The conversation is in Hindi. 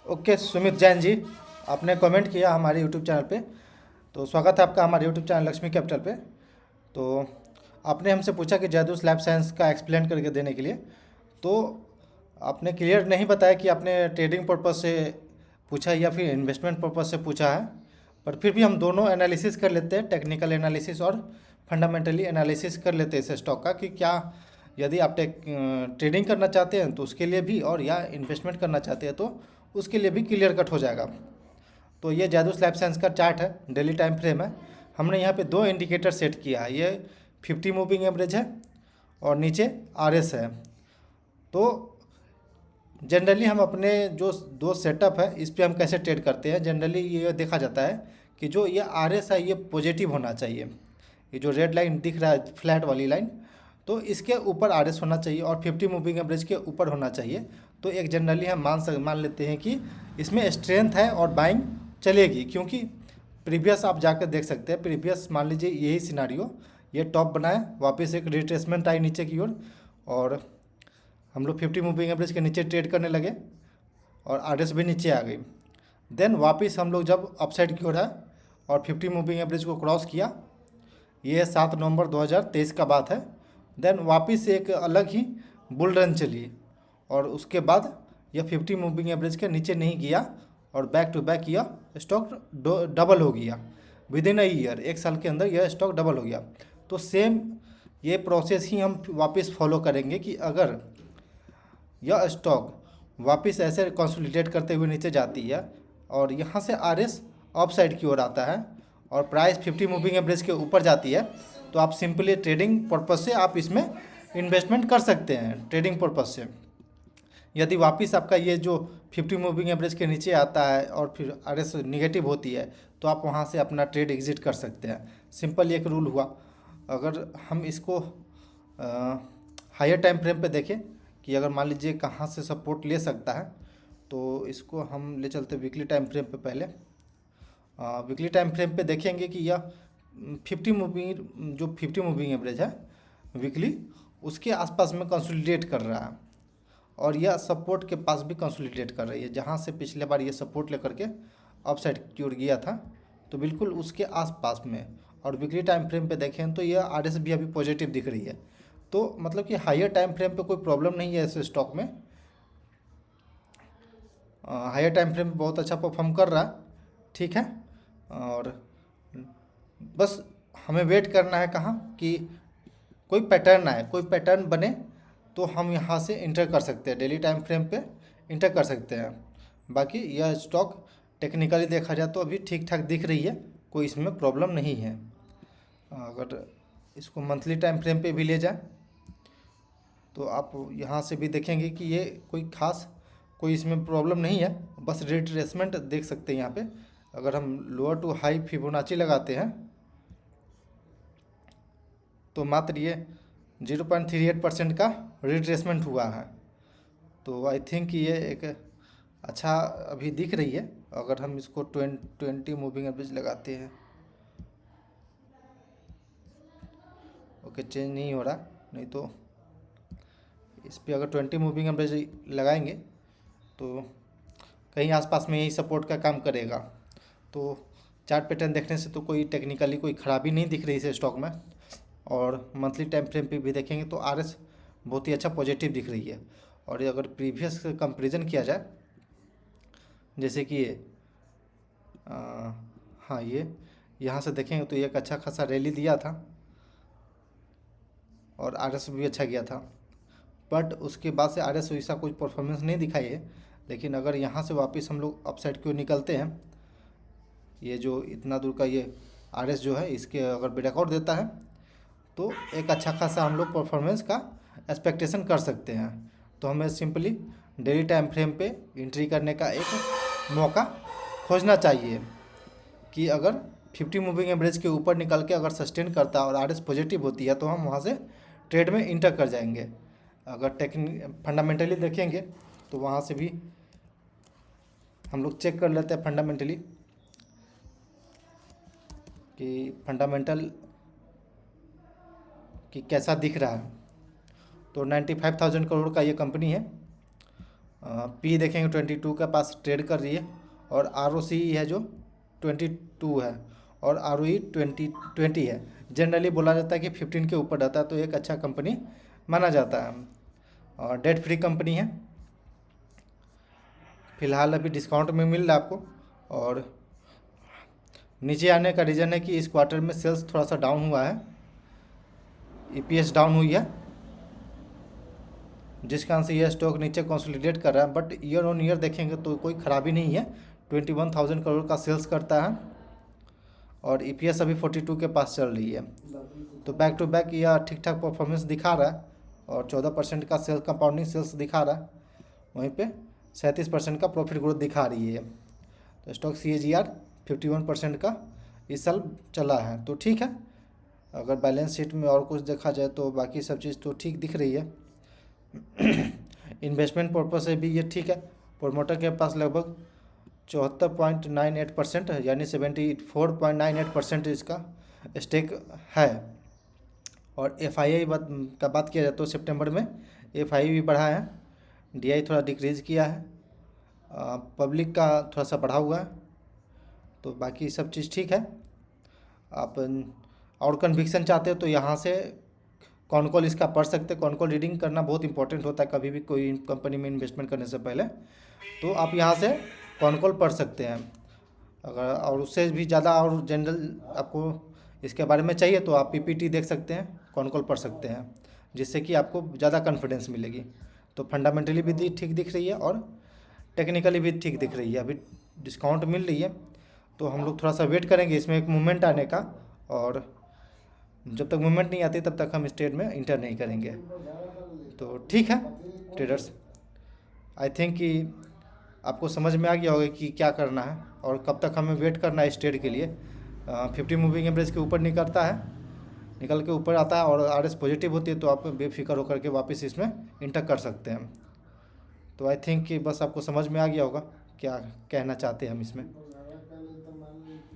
ओके सुमित जैन जी, आपने कमेंट किया हमारे यूट्यूब चैनल पे। तो स्वागत है आपका हमारे यूट्यूब चैनल लक्ष्मी कैपिटल पे। तो आपने हमसे पूछा कि जादू लैब साइंस का एक्सप्लेन करके देने के लिए। तो आपने क्लियर नहीं बताया कि आपने ट्रेडिंग पर्पज़ से पूछा है या फिर इन्वेस्टमेंट पर्पज़ से पूछा है। पर फिर भी हम दोनों एनालिसिस कर लेते हैं, टेक्निकल एनालिसिस और फंडामेंटली एनालिसिस कर लेते हैं इस स्टॉक का कि क्या यदि आप ट्रेडिंग करना चाहते हैं तो उसके लिए भी, और या इन्वेस्टमेंट करना चाहते हैं तो उसके लिए भी क्लियर कट हो जाएगा। तो ये जादू स्लैब साइंस का चार्ट है, डेली टाइम फ्रेम है। हमने यहाँ पे दो इंडिकेटर सेट किया है, ये 50 मूविंग एवरेज है और नीचे आरएस है। तो जनरली हम अपने जो दो सेटअप है इस पे हम कैसे ट्रेड करते हैं, जनरली ये देखा जाता है कि जो ये आरएस है ये पॉजिटिव होना चाहिए। ये जो रेड लाइन दिख रहा है फ्लैट वाली लाइन, तो इसके ऊपर आरएस होना चाहिए और 50 मूविंग एवरेज के ऊपर होना चाहिए। तो एक जनरली हम मान लेते हैं कि इसमें स्ट्रेंथ है और बाइंग चलेगी, क्योंकि प्रीवियस आप जाकर देख सकते हैं। प्रीवियस मान लीजिए यही सिनारियो, ये टॉप बनाया, वापस एक रिट्रेसमेंट आई नीचे की ओर और हम लोग 50 मूविंग एवरेज के नीचे ट्रेड करने लगे और आरएस भी नीचे आ गई। देन वापस हम लोग जब अपसाइड की ओर है और 50 मूविंग एवरेज को क्रॉस किया, ये 7 नवंबर 2023 का बात है। देन वापस एक अलग ही बुल रन चली और उसके बाद यह 50 मूविंग एवरेज के नीचे नहीं गया और बैक टू बैक यह स्टॉक डबल हो गया। विद इन अ ईयर, एक साल के अंदर यह स्टॉक डबल हो गया। तो सेम ये प्रोसेस ही हम वापस फॉलो करेंगे कि अगर यह स्टॉक वापस ऐसे कंसोलिडेट करते हुए नीचे जाती है और यहाँ से आरएस अप साइड की ओर आता है और प्राइस 50 मूविंग एवरेज के ऊपर जाती है, तो आप सिंपली ट्रेडिंग पर्पज़ से आप इसमें इन्वेस्टमेंट कर सकते हैं। ट्रेडिंग पर्पज़ से यदि वापस आपका ये जो 50 मूविंग एवरेज के नीचे आता है और फिर आरएस निगेटिव होती है, तो आप वहाँ से अपना ट्रेड एग्जिट कर सकते हैं। सिंपल एक रूल हुआ। अगर हम इसको हायर टाइम फ्रेम पे देखें कि अगर मान लीजिए कहाँ से सपोर्ट ले सकता है, तो इसको हम ले चलते वीकली टाइम फ्रेम पे। पहले वीकली टाइम फ्रेम पे देखेंगे कि यह 50 मूविंग एवरेज है वीकली, उसके आसपास में कंसोलिडेट कर रहा है और यह सपोर्ट के पास भी कंसोलिडेट कर रही है। जहाँ से पिछले बार ये सपोर्ट लेकर के अप साइड की ओर गया था, तो बिल्कुल उसके आसपास में। और वीकली टाइम फ्रेम पे देखें तो यह आरएस भी अभी पॉजिटिव दिख रही है। तो मतलब कि हायर टाइम फ्रेम पे कोई प्रॉब्लम नहीं है इस स्टॉक में। हायर टाइम फ्रेम पे बहुत अच्छा परफॉर्म कर रहा है, ठीक है। और बस हमें वेट करना है कहाँ कि कोई पैटर्न आए, कोई पैटर्न बने तो हम यहाँ से इंटर कर सकते हैं, डेली टाइम फ्रेम पे इंटर कर सकते हैं। बाकी यह स्टॉक टेक्निकली देखा जाए तो अभी ठीक ठाक दिख रही है, कोई इसमें प्रॉब्लम नहीं है। अगर इसको मंथली टाइम फ्रेम पे भी ले जाए तो आप यहाँ से भी देखेंगे कि ये कोई इसमें प्रॉब्लम नहीं है, बस रिट्रेसमेंट देख सकते हैं यहाँ पे। अगर हम लोअर टू हाई फिबोनाची लगाते हैं तो मात्र ये 0.38% का रिट्रेसमेंट हुआ है। तो आई थिंक ये एक अच्छा अभी दिख रही है। अगर हम इसको 20 मूविंग एवरेज लगाते हैं, ओके चेंज नहीं हो रहा, नहीं तो इस पर अगर 20 मूविंग एवरेज लगाएंगे तो कहीं आसपास में यही सपोर्ट का काम करेगा। तो चार्ट पैटर्न देखने से तो कोई टेक्निकली कोई खराबी नहीं दिख रही है स्टॉक में। और मंथली टाइम फ्रेम पे भी देखेंगे तो आरएस बहुत ही अच्छा पॉजिटिव दिख रही है। और ये अगर प्रीवियस कंपैरिजन किया जाए, जैसे कि ये हाँ, ये यहाँ से देखेंगे तो ये एक अच्छा खासा रैली दिया था और आरएस भी अच्छा गया था, बट उसके बाद से आरएस वैसा कोई परफॉर्मेंस नहीं दिखाई है। लेकिन अगर यहाँ से वापस हम लोग अपसाइड की ओर निकलते हैं, ये जो इतना दूर का ये आरएस जो है इसके अगर ब्रेकआउट देता है तो एक अच्छा खासा हम लोग परफॉर्मेंस का एक्सपेक्टेशन कर सकते हैं। तो हमें सिंपली डेली टाइम फ्रेम पे एंट्री करने का एक मौका खोजना चाहिए कि अगर 50 मूविंग एवरेज के ऊपर निकल के अगर सस्टेन करता है और आरएस पॉजिटिव होती है तो हम वहाँ से ट्रेड में इंटर कर जाएंगे। अगर फंडामेंटली देखेंगे तो वहाँ से भी हम लोग चेक कर लेते हैं फंडामेंटली कि फंडामेंटल कि कैसा दिख रहा है। तो 95,000 करोड़ का ये कंपनी है। पी देखेंगे 22 के पास ट्रेड कर रही है, और आर है जो 22 है, और आर ओ 20 है। जनरली बोला जाता है कि 15 के ऊपर रहता है तो एक अच्छा कंपनी माना जाता है, और डेट फ्री कंपनी है। फ़िलहाल अभी डिस्काउंट में मिल रहा है आपको। और नीचे आने का रीज़न है कि इस क्वार्टर में सेल्स थोड़ा सा डाउन हुआ है, ईपीएस डाउन हुई है, जिस कारण से यह स्टॉक नीचे कंसोलिडेट कर रहा है। बट ईयर ऑन ईयर देखेंगे तो कोई ख़राबी नहीं है, 21,000 करोड़ का सेल्स करता है, और ईपीएस अभी 42 के पास चल रही है। तो बैक टू बैक यह ठीक ठाक परफॉर्मेंस दिखा रहा है, और 14% का सेल्स कंपाउंडिंग सेल्स दिखा रहा है, वहीं पे 37% का प्रॉफिट ग्रोथ दिखा रही है। तो स्टॉक CAGR 51% का इस साल चला है, तो ठीक है। अगर बैलेंस शीट में और कुछ देखा जाए तो बाकी सब चीज़ तो ठीक दिख रही है। इन्वेस्टमेंट पर्पज से भी ये ठीक है। प्रोमोटर के पास लगभग 74.98% यानी 74.98% इसका स्टेक है। और FII का बात किया जाए तो सितंबर में FII भी बढ़ा है, DI थोड़ा डिक्रीज़ किया है, पब्लिक का थोड़ा सा बढ़ा हुआ है, तो बाकी सब चीज़ ठीक है। आप और कन्विक्शन चाहते हो तो यहाँ से कॉन कॉल इसका पढ़ सकते हैं। कॉन कॉल रीडिंग करना बहुत इंपॉर्टेंट होता है कभी भी कोई कंपनी में इन्वेस्टमेंट करने से पहले, तो आप यहाँ से कॉन कॉल पढ़ सकते हैं। अगर और उससे भी ज़्यादा और जनरल आपको इसके बारे में चाहिए तो आप PPT देख सकते हैं, कॉन कॉल पढ़ सकते हैं, जिससे कि आपको ज़्यादा कॉन्फिडेंस मिलेगी। तो फंडामेंटली भी ठीक दिख रही है और टेक्निकली भी ठीक दिख रही है। अभी डिस्काउंट मिल रही है तो हम लोग थोड़ा सा वेट करेंगे इसमें एक मूवमेंट आने का, और जब तक मूवमेंट नहीं आती तब तक हम इस ट्रेड में इंटर नहीं करेंगे। तो ठीक है ट्रेडर्स, आई थिंक कि आपको समझ में आ गया होगा कि क्या करना है और कब तक हमें वेट करना है इस ट्रेड के लिए। 50 मूविंग एवरेज के ऊपर निकलता है, निकल के ऊपर आता है और RS पॉजिटिव होती है तो आप बेफिक्र होकर के वापस इसमें इंटर कर सकते हैं। तो आई थिंक कि बस आपको समझ में आ गया होगा क्या कहना चाहते हैं हम इसमें।